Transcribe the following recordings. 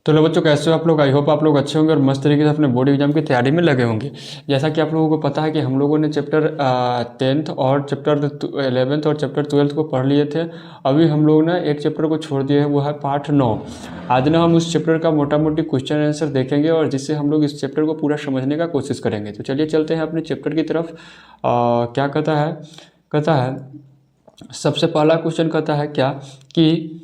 तो लो बच्चों, कैसे हो आप लोग? आई होप आप लोग अच्छे होंगे और मस्त तरीके से अपने बोर्ड एग्जाम की तैयारी में लगे होंगे। जैसा कि आप लोगों को पता है कि हम लोगों ने चैप्टर 10th और चैप्टर 11th और चैप्टर 12th को पढ़ लिए थे। अभी हम लोग ना एक चैप्टर को छोड़ दिए हैं, वो है पार्ट 9। आज ना हम उस चैप्टर का मोटा मोटी क्वेश्चन आंसर देखेंगे और जिससे हम लोग इस चैप्टर को पूरा समझने का कोशिश करेंगे। तो चलिए चलते हैं अपने चैप्टर की तरफ। क्या कहता है सबसे पहला क्वेश्चन कहता है क्या कि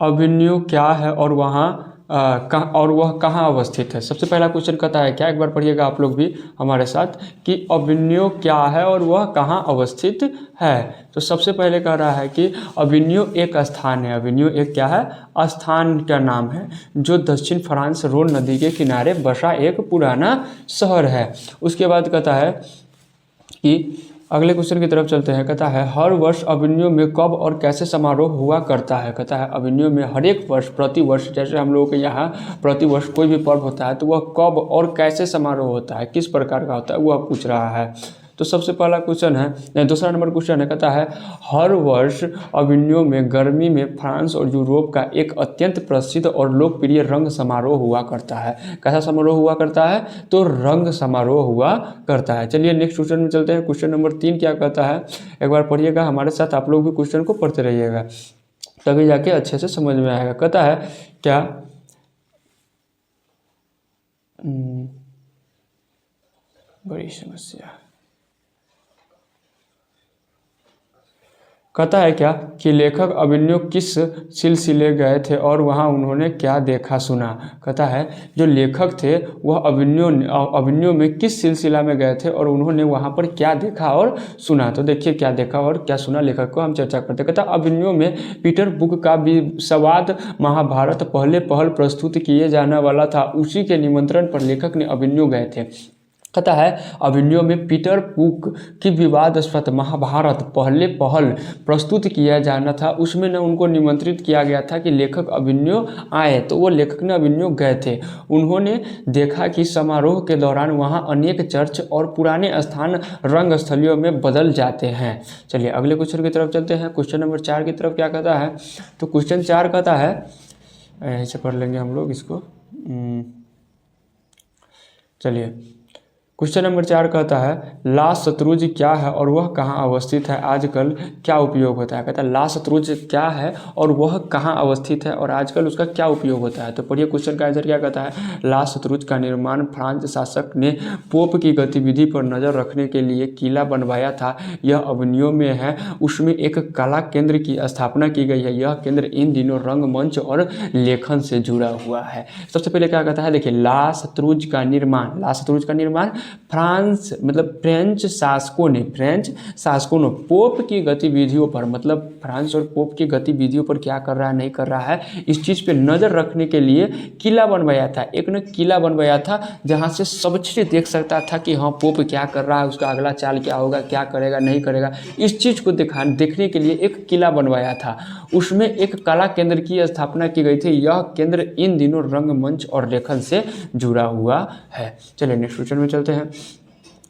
अभिन्यू क्या है और वह कहाँ अवस्थित है। सबसे पहला क्वेश्चन कहता है क्या, एक बार पढ़िएगा आप लोग भी हमारे साथ, कि अभिन्यू क्या है और वह कहाँ अवस्थित है। तो सबसे पहले कह रहा है कि अभिन्यू एक स्थान है। अभिन्यू एक क्या है? स्थान का नाम है, जो दक्षिण फ्रांस रोन नदी के किनारे बसा एक पुराना शहर है। उसके बाद कहता है कि अगले क्वेश्चन की तरफ चलते हैं। कहता है हर वर्ष अभिन्यू में कब और कैसे समारोह हुआ करता है। कहता है अभिन्यू में हर एक वर्ष, प्रति वर्ष, जैसे हम लोगों के यहाँ प्रति वर्ष कोई भी पर्व होता है तो वह कब और कैसे समारोह होता है, किस प्रकार का होता है, वह पूछ रहा है। तो सबसे पहला क्वेश्चन है, दूसरा नंबर क्वेश्चन है, कहता है हर वर्ष अभिन्यू में गर्मी में फ्रांस और यूरोप का एक अत्यंत प्रसिद्ध और लोकप्रिय रंग समारोह हुआ करता है। कैसा समारोह हुआ करता है? तो रंग समारोह हुआ करता है। चलिए नेक्स्ट क्वेश्चन में चलते हैं। क्वेश्चन नंबर 3 क्या कहता है, एक बार पढ़िएगा हमारे साथ, आप लोग भी क्वेश्चन को पढ़ते रहिएगा तभी जाके अच्छे से समझ में आएगा। कहता है क्या, बड़ी समस्या। कहता है क्या कि लेखक अभिन्यू किस सिलसिले गए थे और वहाँ उन्होंने क्या देखा सुना। कहता है जो लेखक थे वह अभिन्यू में किस सिलसिला में गए थे और उन्होंने वहाँ पर क्या देखा और सुना। तो देखिए क्या देखा और क्या सुना लेखक को हम चर्चा करते। कहता अभिन्यू में पीटर बुक का विवाद महाभारत पहल प्रस्तुत किए जाने वाला था, उसी के निमंत्रण पर लेखक ने अभिन्यू गए थे। कहता है अभिन्यू में पीटर बुक की विवादास्पद महाभारत पहल प्रस्तुत किया जाना था, उसमें न उनको निमंत्रित किया गया था कि लेखक अभिन्यू आए, तो वो लेखक ने अभिन्यू गए थे। उन्होंने देखा कि समारोह के दौरान वहाँ अनेक चर्च और पुराने स्थान रंगस्थलियों में बदल जाते हैं। चलिए अगले क्वेश्चन की तरफ चलते हैं। क्वेश्चन नंबर 4 की तरफ क्या कहता है, तो क्वेश्चन 4 कहता है, ऐसे पढ़ लेंगे हम लोग इसको। चलिए क्वेश्चन नंबर 4 कहता है ला शत्रुज क्या है और वह कहाँ अवस्थित है, आजकल क्या उपयोग होता है। कहता है ला शत्रुज क्या है और वह कहाँ अवस्थित है और आजकल उसका क्या उपयोग होता है। तो पढ़िए क्वेश्चन का आंसर क्या कहता है। ला शत्रुज का निर्माण फ्रांस शासक ने पोप की गतिविधि पर नजर रखने के लिए किला बनवाया था। यह अभिन्यू में है, उसमें एक कला केंद्र की स्थापना की गई है। यह केंद्र इन दिनों रंगमंच और लेखन से जुड़ा हुआ है। सबसे पहले क्या कहता है, देखिए ला शत्रुज का निर्माण फ्रेंच शासकों ने पोप की गतिविधियों पर, मतलब फ्रांस और पोप की गतिविधियों पर क्या कर रहा है नहीं कर रहा है, इस चीज़ पे नज़र रखने के लिए किला बनवाया था। एक ने किला बनवाया था जहाँ से सब चीज़ देख सकता था कि हाँ पोप क्या कर रहा है, उसका अगला चाल क्या होगा, क्या करेगा नहीं करेगा, इस चीज़ को देखने के लिए एक किला बनवाया था। उसमें एक कला केंद्र की स्थापना की गई थी। यह केंद्र इन दिनों रंगमंच और लेखन से जुड़ा हुआ है। चलिए नेक्स्ट क्वेश्चन में चलते हैं।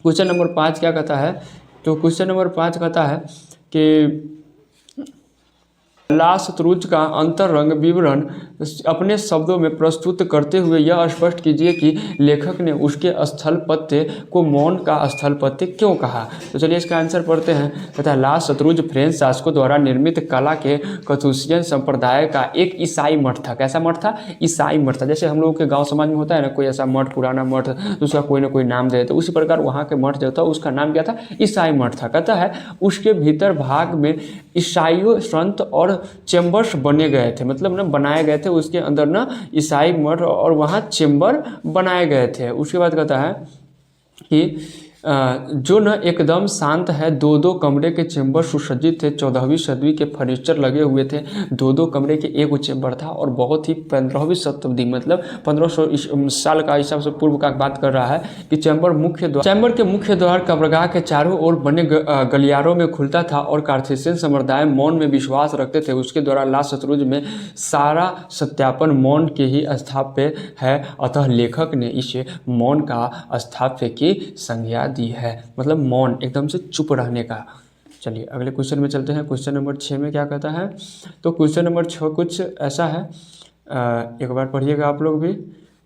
क्वेश्चन नंबर 5 क्या कहता है, तो क्वेश्चन नंबर 5 कहता है कि ला शत्रुज का अंतरंग विवरण अपने शब्दों में प्रस्तुत करते हुए यह स्पष्ट कीजिए कि लेखक ने उसके स्थलपत्य को मौन का स्थलपत्य क्यों कहा। तो चलिए इसका आंसर पढ़ते हैं। कहता है ला शत्रुज फ्रेंच शासकों द्वारा निर्मित कला के कैथुसियन संप्रदाय का एक ईसाई मठ था। कैसा मठ था? ईसाई मठ था। जैसे हम लोगों के गाँव समाज में होता है ना, कोई ऐसा मठ, पुराना मठ, तो उसका कोई ना कोई नाम दे, तो उसी प्रकार वहाँ के मठ जो था उसका नाम क्या था? ईसाई मठ था। कहता है उसके भीतर भाग में ईसाइयों संत और चेम्बर्स बने गए थे, मतलब ना बनाए गए थे उसके अंदर ना ईसाई मठ और वहाँ चेम्बर बनाए गए थे। उसके बाद कहता है कि जो न एकदम शांत है, दो कमरे के चेम्बर सुसज्जित थे। 14वीं सदी के फर्नीचर लगे हुए थे। दो कमरे के एक चेम्बर था और बहुत ही 15वीं शताब्दी, मतलब 1500 साल का हिसाब से पूर्व का बात कर रहा है कि चैम्बर के मुख्य द्वार कब्रगाह के चारों ओर बने गलियारों में खुलता था और कार्थिसियन समुदाय मौन में विश्वास रखते थे। उसके द्वारा ला शत्रुज में सारा सत्यापन मौन के ही स्थाप्य है, अतः लेखक ने इसे मौन का स्थाप्य की संज्ञा दी है, मतलब मौन, एकदम से चुप रहने का। चलिए अगले क्वेश्चन में चलते हैं। क्वेश्चन नंबर 6 में क्या कहता है, तो क्वेश्चन नंबर 6 कुछ ऐसा है एक बार पढ़िएगा आप लोग भी।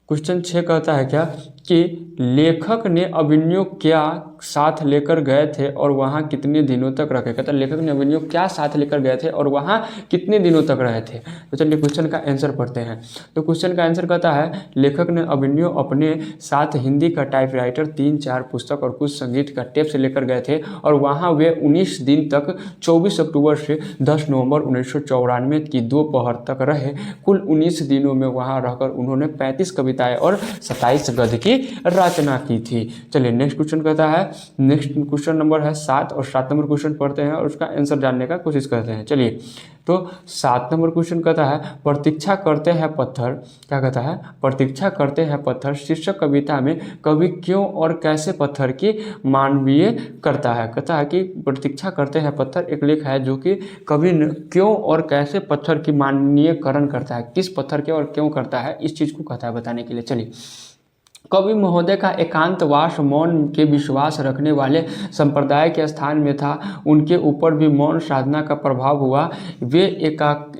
क्वेश्चन 6 कहता है क्या कि लेखक ने अभिमन्यु क्या साथ लेकर गए थे और वहाँ कितने दिनों तक रखे। कहता है लेखक ने अभिमन्यु क्या साथ लेकर गए थे और वहाँ कितने दिनों तक रहे थे। तो चलिए क्वेश्चन का आंसर पढ़ते हैं। तो क्वेश्चन का आंसर कहता है लेखक ने अभिमन्यु अपने साथ हिंदी का टाइपराइटर, 3-4 पुस्तक और कुछ संगीत का टेप से लेकर गए थे और वहाँ वे 19 दिन तक 24 अक्टूबर से 10 नवंबर 1994 की दोपहर तक रहे। कुल 19 दिनों में वहाँ रहकर उन्होंने 35 कविताएं और 27 गद्य की रचना की थी। चलिए नेक्स्ट क्वेश्चन कहता है, नेक्स्ट क्वेश्चन नंबर है 7 और 7 नंबर क्वेश्चन पढ़ते हैं और उसका आंसर जानने का कोशिश करते हैं। चलिए तो 7 नंबर क्वेश्चन कहता है प्रतीक्षा करते हैं पत्थर, क्या कहता है प्रतीक्षा करते हैं पत्थर शीर्षक कविता में कवि क्यों और कैसे पत्थर की मानवीय करता है। कहता है कि प्रतीक्षा करते हैं पत्थर एक लेख है जो कि कवि क्यों और कैसे पत्थर की माननीयकरण करता है, किस पत्थर के और क्यों करता है, इस चीज़ को कहता है बताने के लिए। चलिए कवि महोदय का एकांतवास मौन के विश्वास रखने वाले संप्रदाय के स्थान में था। उनके ऊपर भी मौन साधना का प्रभाव हुआ। वे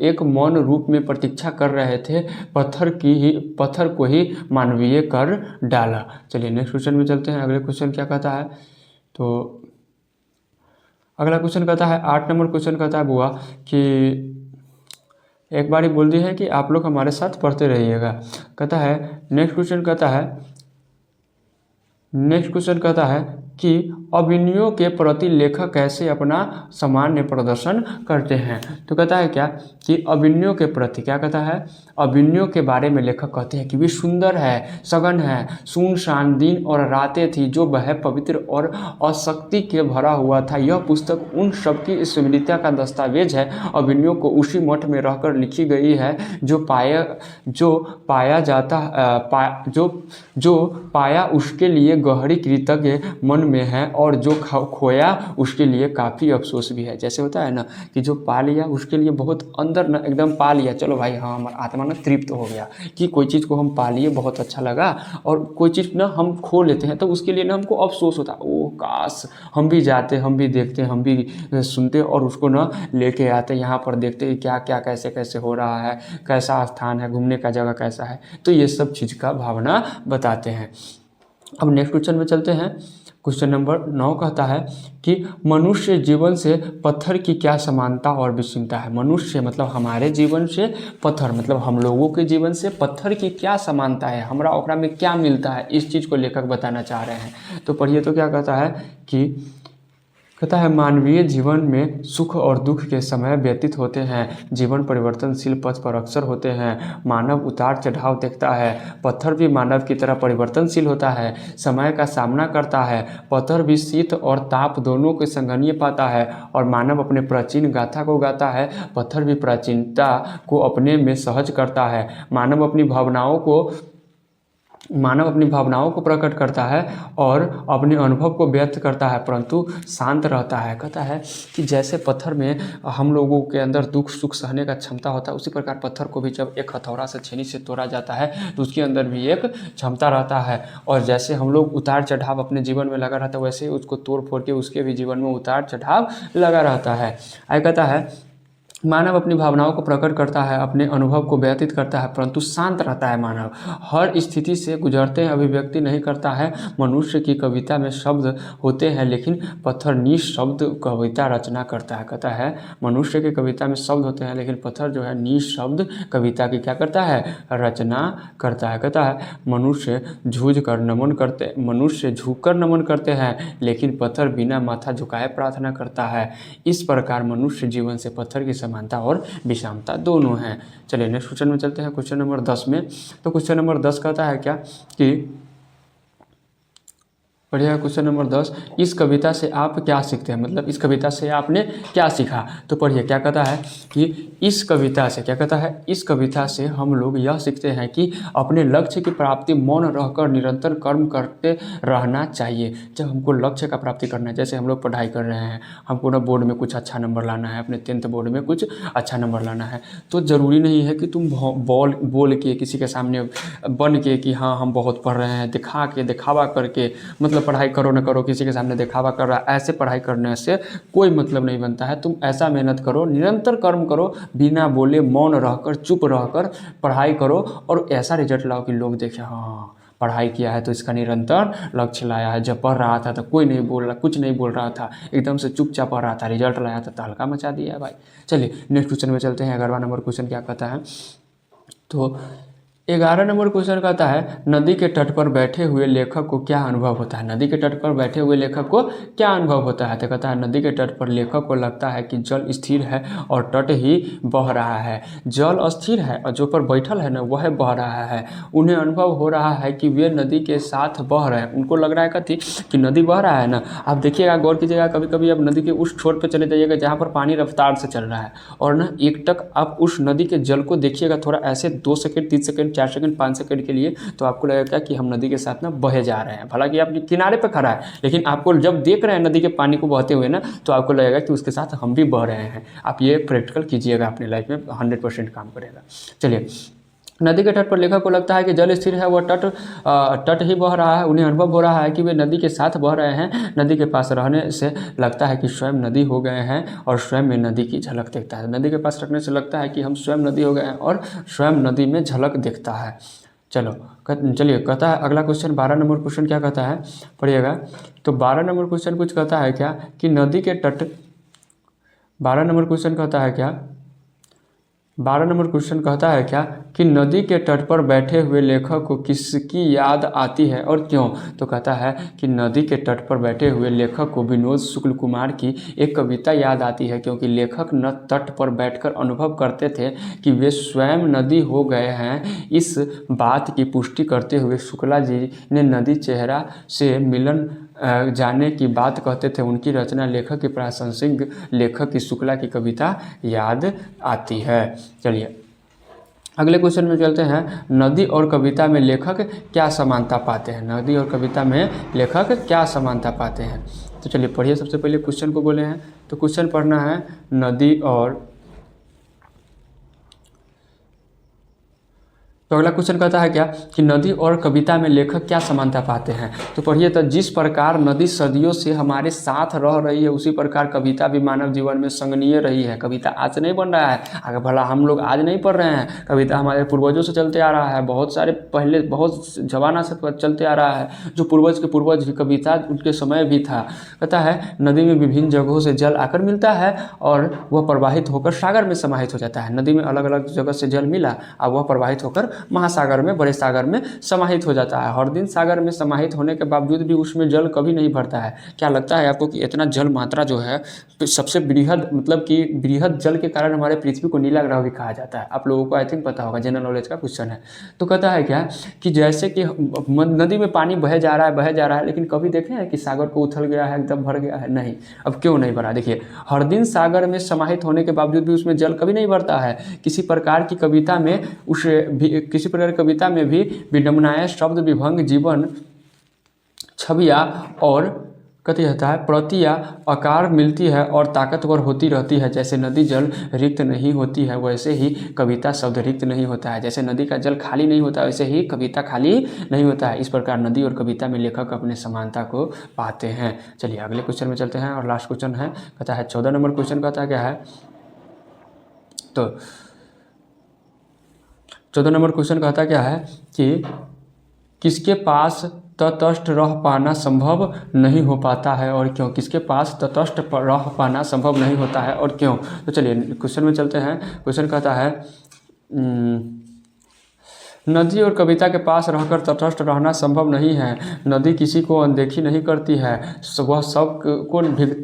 एक मौन रूप में प्रतीक्षा कर रहे थे, पत्थर को ही मानवीय कर डाला। चलिए नेक्स्ट क्वेश्चन में चलते हैं। अगले क्वेश्चन क्या कहता है, तो अगला क्वेश्चन कहता है 8 नंबर क्वेश्चन कहता है बुआ कि एक बार ही बोल दी है कि आप लोग हमारे साथ पढ़ते रहिएगा। कहता है नेक्स्ट क्वेश्चन कहता है कि अभिनयों के प्रति लेखक कैसे अपना सामान्य प्रदर्शन करते हैं। तो कहता है क्या कि अभिनयों के प्रति, क्या कहता है अभिनयों के बारे में लेखक कहते हैं कि वे सुंदर है, सघन है, सुनसान दिन और रातें थी जो वह पवित्र और आसक्ति के भरा हुआ था। यह पुस्तक उन सबकी स्मृतिया का दस्तावेज है। अभिनयों को उसी मठ में रहकर लिखी गई है जो पाया उसके लिए गहरी कृतज्ञ मन में है और जो खोया उसके लिए काफ़ी अफसोस भी है। जैसे होता है ना कि जो पा लिया उसके लिए बहुत अंदर ना एकदम पा लिया, चलो भाई हाँ हमारा आत्मा ना तृप्त हो गया कि कोई चीज़ को हम पा लिए, बहुत अच्छा लगा, और कोई चीज़ ना हम खो लेते हैं तो उसके लिए ना हमको अफसोस होता है, ओ काश हम भी जाते, हम भी देखते, हम भी सुनते और उसको ना लेके आते, यहाँ पर देखते क्या क्या कैसे कैसे हो रहा है, कैसा स्थान है, घूमने का जगह कैसा है। तो ये सब चीज़ का भावना बताते हैं। अब नेक्स्ट क्वेश्चन में चलते हैं। क्वेश्चन नंबर 9 कहता है कि मनुष्य जीवन से पत्थर की क्या समानता और विषमता है। मनुष्य मतलब हमारे जीवन से, पत्थर मतलब हम लोगों के जीवन से पत्थर की क्या समानता है, हमरा ओकरा में क्या मिलता है, इस चीज़ को लेखक बताना चाह रहे हैं। तो पढ़िए तो क्या कहता है कि कहता है मानवीय जीवन में सुख और दुख के समय व्यतीत होते हैं। जीवन परिवर्तनशील पथ पर अक्सर होते हैं। मानव उतार चढ़ाव देखता है। पत्थर भी मानव की तरह परिवर्तनशील होता है, समय का सामना करता है। पत्थर भी शीत और ताप दोनों को संगनीय पाता है और मानव अपने प्राचीन गाथा को गाता है। पत्थर भी प्राचीनता को अपने में सहज करता है। मानव अपनी भावनाओं को प्रकट करता है और अपने अनुभव को व्यक्त करता है, परंतु शांत रहता है। कहता है कि जैसे पत्थर में हम लोगों के अंदर दुख सुख सहने का क्षमता होता है, उसी प्रकार पत्थर को भी जब एक हथौड़ा से छेनी से तोड़ा जाता है तो उसके अंदर भी एक क्षमता रहता है। और जैसे हम लोग उतार चढ़ाव अपने जीवन में लगा रहता है, वैसे ही उसको तोड़ फोड़ के उसके भी जीवन में उतार चढ़ाव लगा रहता है। कहता है मानव अपनी भावनाओं को प्रकट करता है, अपने अनुभव को व्यतीत करता है, परंतु शांत रहता है। मानव हर स्थिति से गुजरते हैं, अभिव्यक्ति नहीं करता है। मनुष्य की कविता में शब्द होते हैं लेकिन पत्थर निःशब्द कविता रचना करता है। कहता है मनुष्य की कविता में शब्द होते हैं लेकिन पत्थर जो है निःशब्द कविता की क्या करता है, रचना करता है। कहता है मनुष्य झुककर नमन करते हैं लेकिन पत्थर बिना माथा झुकाए प्रार्थना करता है। इस प्रकार मनुष्य जीवन से पत्थर की समानता और विषमता दोनों हैं। चलिए नेक्स्ट क्वेश्चन में चलते हैं, क्वेश्चन नंबर 10 में। तो क्वेश्चन नंबर 10 कहता है क्या कि बढ़िया। क्वेश्चन नंबर 10, इस कविता से आप क्या सीखते हैं, मतलब इस कविता से आपने क्या सीखा। तो पढ़िए क्या कहता है कि इस कविता से, क्या कहता है इस कविता से हम लोग यह सीखते हैं कि अपने लक्ष्य की प्राप्ति मौन रहकर निरंतर कर्म करते रहना चाहिए। जब हमको लक्ष्य का प्राप्ति करना है, जैसे हम लोग पढ़ाई कर रहे हैं, हमको ना बोर्ड में कुछ अच्छा नंबर लाना है, अपने 10th बोर्ड में कुछ अच्छा नंबर लाना है, तो ज़रूरी नहीं है कि तुम बोल के किसी के सामने बन के कि हाँ हम बहुत पढ़ रहे हैं, दिखावा करके मतलब मतलब पढ़ाई करो ना करो, किसी के सामने दिखावा कर रहा, ऐसे पढ़ाई करने से कोई मतलब नहीं बनता है। तुम ऐसा मेहनत करो, निरंतर कर्म करो, बिना बोले मौन रहकर, चुप रहकर पढ़ाई करो और ऐसा रिजल्ट लाओ कि लोग देखें हाँ पढ़ाई किया है तो इसका निरंतर लक्ष्य लाया है। जब पढ़ रहा था तो कोई नहीं बोल रहा, कुछ नहीं बोल रहा था, एकदम से चुपचाप पढ़ रहा था, रिजल्ट लाया था तो हल्का मचा दिया है भाई। चलिए नेक्स्ट क्वेश्चन में चलते हैं। 11वां नंबर क्वेश्चन क्या कहता है, तो 11 नंबर क्वेश्चन कहता है नदी के तट पर बैठे हुए लेखक को क्या अनुभव होता है। नदी के तट पर बैठे हुए लेखक को क्या अनुभव होता है, तो कहता है नदी के तट पर लेखक को लगता है कि जल स्थिर है और तट ही बह रहा है। जल स्थिर है और जो पर बैठल है ना वह बह रहा है। उन्हें अनुभव हो रहा है कि वे नदी के साथ बह रहे हैं। उनको लग रहा है कथी कि नदी बह रहा है ना। आप देखिएगा, गौर कीजिएगा, कभी कभी आप नदी के उस छोर पर चले जाइएगा जहाँ पर पानी रफ्तार से चल रहा है और ना एकटक आप उस नदी के जल को देखिएगा थोड़ा ऐसे 2 सेकंड 3 सेकंड 4 सेकंड 5 सेकंड के लिए, तो आपको लगेगा कि हम नदी के साथ ना बहे जा रहे हैं। हालांकि आप किनारे पे खड़ा है लेकिन आपको जब देख रहे हैं नदी के पानी को बहते हुए ना तो आपको लगेगा कि उसके साथ हम भी बह रहे हैं। आप ये प्रैक्टिकल कीजिएगा अपनी लाइफ में, 100% काम करेगा। चलिए, नदी के तट पर लेखक को लगता है कि जल स्थिर है, वह तट ही बह रहा है। उन्हें अनुभव हो रहा है कि वे नदी के साथ बह रहे हैं। नदी के पास रहने से लगता है कि स्वयं नदी हो गए हैं और स्वयं में नदी की झलक देखता है। नदी के पास रखने से लगता है कि हम स्वयं नदी हो गए हैं और स्वयं नदी में झलक देखता है। चलिए कहता है अगला क्वेश्चन, 12 नंबर क्वेश्चन क्या कहता है, पढ़िएगा। तो 12 नंबर क्वेश्चन कुछ कहता है क्या कि नदी के तट 12 नंबर क्वेश्चन कहता है क्या 12 नंबर क्वेश्चन कहता है क्या कि नदी के तट पर बैठे हुए लेखक को किसकी याद आती है और क्यों। तो कहता है कि नदी के तट पर बैठे हुए लेखक को विनोद शुक्ल कुमार की एक कविता याद आती है, क्योंकि लेखक न तट पर बैठकर अनुभव करते थे कि वे स्वयं नदी हो गए हैं। इस बात की पुष्टि करते हुए शुक्ला जी ने नदी चेहरा से मिलन जाने की बात कहते थे। उनकी रचना लेखक की प्रासंगिक लेखक की शुक्ला की कविता याद आती है। चलिए अगले क्वेश्चन में चलते हैं। नदी और कविता में लेखक क्या समानता पाते हैं। नदी और कविता में लेखक क्या समानता पाते हैं, तो चलिए पढ़िए। सबसे पहले क्वेश्चन को बोले हैं, तो क्वेश्चन पढ़ना है नदी और, तो अगला क्वेश्चन कहता है क्या कि नदी और कविता में लेखक क्या समानता पाते हैं। तो पढ़िए, तो जिस प्रकार नदी सदियों से हमारे साथ रह रही है उसी प्रकार कविता भी मानव जीवन में संगनीय रही है। कविता आज से नहीं बन रहा है, अगर भला हम लोग आज नहीं पढ़ रहे हैं, कविता हमारे पूर्वजों से चलते आ रहा है, बहुत सारे पहले बहुत जमाना से चलते आ रहा है। जो पूर्वज के पूर्वज की कविता उनके समय भी था। कहता है नदी में विभिन्न जगहों से जल आकर मिलता है और वह प्रवाहित होकर सागर में समाहित हो जाता है। नदी में अलग अलग जगह से जल मिला और वह प्रवाहित होकर महासागर में, बड़े सागर में समाहित हो जाता है। हर दिन सागर में समाहित होने के बावजूद भी उसमें जल कभी नहीं भरता है। क्या लगता है आपको कि इतना जल मात्रा जो है सबसे बृहद, मतलब कि बृहद जल के कारण हमारे पृथ्वी को नीला ग्रह भी कहा जाता है। आप लोगों को आई थिंक पता होगा, जनरल नॉलेज का क्वेश्चन है। तो कहता है क्या कि जैसे कि नदी में पानी बह जा रहा है लेकिन कभी देखे हैं कि सागर को उथल गया है, एकदम भर गया है? नहीं। अब क्यों नहीं भरा, देखिए हर दिन सागर में समाहित होने के बावजूद भी उसमें जल कभी नहीं भरता है। किसी प्रकार की कविता में भी विडंबनाएं, शब्द विभंग, जीवन छवियाँ और कथी होता है प्रतिया आकार मिलती है और ताकतवर होती रहती है। जैसे नदी जल रिक्त नहीं होती है वैसे ही कविता शब्द रिक्त नहीं होता है। जैसे नदी का जल खाली नहीं होता वैसे ही कविता खाली नहीं होता है। इस प्रकार नदी और कविता में लेखक अपने समानता को पाते हैं। चलिए अगले क्वेश्चन में चलते हैं और लास्ट क्वेश्चन है, कहता है 14 नंबर क्वेश्चन कहता है क्या है, तो 14 नंबर क्वेश्चन कहता क्या है कि किसके पास तटस्थ रह पाना संभव नहीं हो पाता है और क्यों। किसके पास तटस्थ रह पाना संभव नहीं होता है और क्यों। तो चलिए क्वेश्चन में चलते हैं। क्वेश्चन कहता है नदी और कविता के पास रहकर तटस्थ रहना संभव नहीं है। नदी किसी को अनदेखी नहीं करती है, वह सब को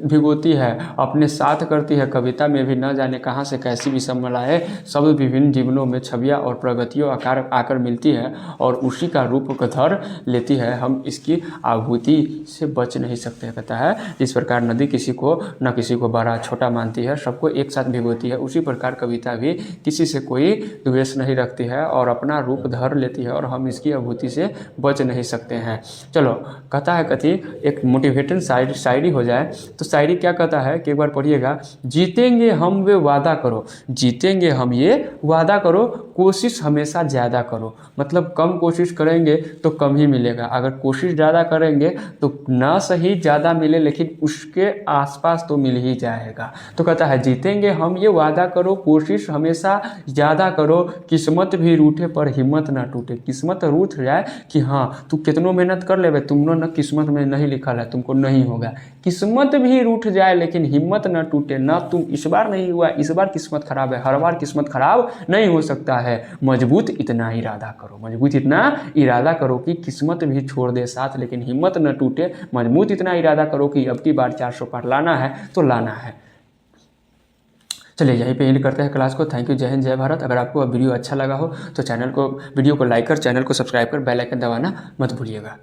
भिगोती है, अपने साथ करती है। कविता में भी न जाने कहाँ से कैसी विषमताएं शब्द विभिन्न जीवनों में छवियाँ और प्रगतियों आकार आकर मिलती है और उसी का रूप धर लेती है। हम इसकी आभूति से बच नहीं सकते। कहता है इस प्रकार नदी किसी को न किसी को बड़ा छोटा मानती है, सबको एक साथ भिगोती है, उसी प्रकार कविता भी किसी से कोई द्वेष नहीं रखती है और अपना रूप धर लेती है और हम इसकी अभूति से बच नहीं सकते हैं। चलो कहता है कथी, एक मोटिवेटेड शायरी हो जाए तो शायरी क्या कहता है कि एक बार पढ़िएगा। जीतेंगे हम वे वादा करो, जीतेंगे हम ये वादा करो, कोशिश हमेशा ज़्यादा करो। मतलब कम कोशिश करेंगे तो कम ही मिलेगा, अगर कोशिश ज़्यादा करेंगे तो ना सही ज़्यादा मिले लेकिन उसके आसपास तो मिल ही जाएगा। तो कहता है जीतेंगे हम ये वादा करो, कोशिश हमेशा ज़्यादा करो, किस्मत भी रूठे पर हिम्मत ना टूटे। किस्मत रूठ जाए कि हाँ तू कितनो मेहनत कर लेबे, तुमने ना किस्मत में नहीं लिखल है, तुमको नहीं होगा। किस्मत भी रूठ जाए लेकिन हिम्मत ना टूटे, ना तुम इस बार नहीं हुआ, इस बार किस्मत खराब है, हर बार किस्मत खराब नहीं हो सकता है। मजबूत इतना इरादा करो, मजबूत इतना इरादा करो कि किस्मत भी छोड़ दे साथ लेकिन हिम्मत न टूटे। मजबूत इतना इरादा करो कि अब की बार 400 पार लाना है तो लाना है। चलिए यहीं पे एंड करते हैं क्लास को। थैंक यू, जय हिंद, जय भारत। अगर आपको वीडियो अच्छा लगा हो तो वीडियो को लाइक कर, चैनल को सब्सक्राइब कर, बेल आइकन दबाना मत भूलिएगा।